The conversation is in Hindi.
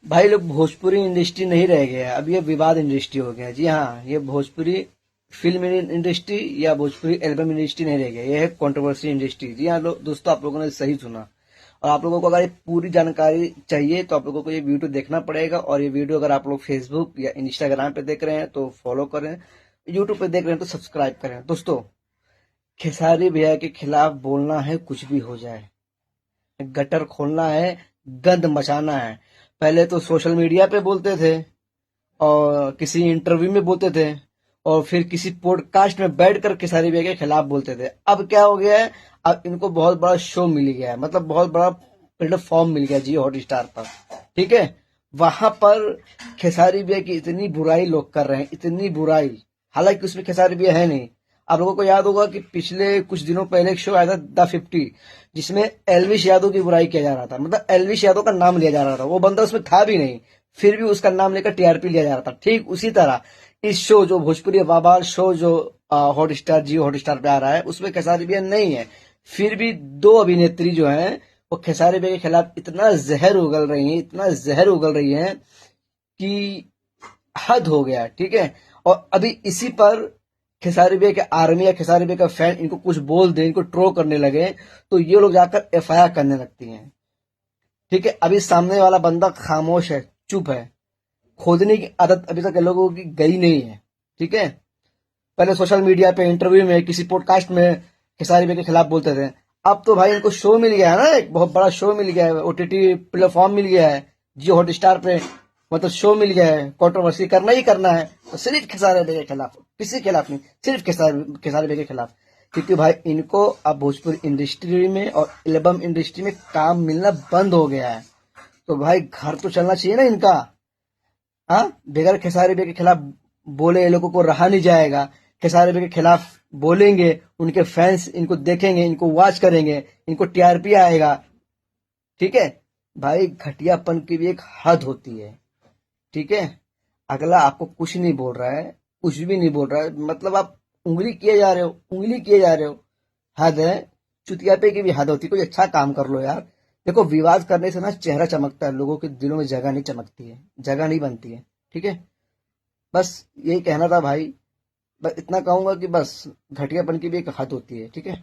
भाई लोग भोजपुरी इंडस्ट्री नहीं रह गया है, अब ये विवाद इंडस्ट्री हो गया है। जी हाँ, ये भोजपुरी फिल्म इंडस्ट्री या भोजपुरी एल्बम इंडस्ट्री नहीं रह गया, ये है कंट्रोवर्सी इंडस्ट्री। जी हाँ दोस्तों, आप लोगों ने सही सुना। और आप लोगों को अगर ये पूरी जानकारी चाहिए तो आप लोगों को ये वीडियो देखना पड़ेगा। और ये वीडियो अगर आप लोग फेसबुक या इंस्टाग्राम पे देख रहे हैं तो फॉलो करें, यूट्यूब पे देख रहे हैं तो सब्सक्राइब करें। दोस्तों, खेसारी भैया के खिलाफ बोलना है कुछ भी हो जाए, गटर खोलना है, गंद मचाना है। पहले तो सोशल मीडिया पे बोलते थे और किसी इंटरव्यू में बोलते थे और फिर किसी पॉडकास्ट में बैठकर खेसारी भैया के खिलाफ बोलते थे। अब क्या हो गया है, अब इनको बहुत बड़ा शो मिल गया है, मतलब बहुत बड़ा प्लेटफॉर्म मिल गया जियो हॉट स्टार पर। ठीक है, वहां पर खेसारी भैया की इतनी बुराई लोग कर रहे हैं, इतनी बुराई, हालांकि उसमें खेसारी भैया है नहीं। आप लोगों को याद होगा कि पिछले कुछ दिनों पहले एक शो आया था द 50, जिसमें एलविश यादव की बुराई किया जा रहा था, मतलब एलविश यादव का नाम लिया जा रहा था। वो बंदा उसमें था भी नहीं, फिर भी उसका नाम लेकर टीआरपी लिया जा रहा था। ठीक उसी तरह इस शो जो भोजपुरी बवाल शो जो हॉट स्टार जियो हॉट स्टार पे आ रहा है, उसमें खेसारी भैया नहीं है। फिर भी दो अभिनेत्री जो हैं वो खेसारी भैया के खिलाफ इतना जहर उगल रही हैं, इतना जहर उगल रही हैं कि हद हो गया। ठीक है, और अभी इसी पर खेसारी भैया के आर्मी या खेसारी भैया का फैन इनको कुछ बोल दे, इनको ट्रो करने लगे, तो ये लोग जाकर एफआईआर करने लगती हैं। ठीक है, अभी सामने वाला बंदा खामोश है, चुप है, खोदने की आदत अभी तक लोगों की गई नहीं है। ठीक है, पहले सोशल मीडिया पे इंटरव्यू में किसी पॉडकास्ट में खेसारी भैया के खिलाफ बोलते थे। अब तो भाई इनको शो मिल गया है ना, एक बहुत बड़ा शो मिल गया है, ओटीटी प्लेटफॉर्म मिल गया है जियो हॉट स्टार पे, मतलब शो मिल गया है, कंट्रोवर्सी करना ही करना है तो सिर्फ खेसारी भैया के खिलाफ, किसी के खिलाफ नहीं, सिर्फ खेसारी भैया के खिलाफ। क्योंकि भाई इनको अब भोजपुरी इंडस्ट्री में और एल्बम इंडस्ट्री में काम मिलना बंद हो गया है। तो भाई घर तो चलना चाहिए ना इनका। हाँ, बगैर खेसारी भैया के खिलाफ बोले ये लोगों को रहा नहीं जाएगा। खेसारी भैया के खिलाफ बोलेंगे, उनके फैंस इनको देखेंगे, इनको वॉच करेंगे, इनको टीआरपी आएगा। ठीक है, भाई घटियापन की भी एक हद होती है। ठीक है, अगला आपको कुछ नहीं बोल रहा है, कुछ भी नहीं बोल रहा है, मतलब आप उंगली किए जा रहे हो, उंगली किए जा रहे हो। हद है, चुतियापे की भी हद होती है। कोई अच्छा काम कर लो यार। देखो, विवाद करने से ना चेहरा चमकता है, लोगों के दिलों में जगह नहीं चमकती है, जगह नहीं बनती है। ठीक है, बस यही कहना था भाई। बस इतना कहूंगा कि बस घटियापन की भी एक हद होती है। ठीक है।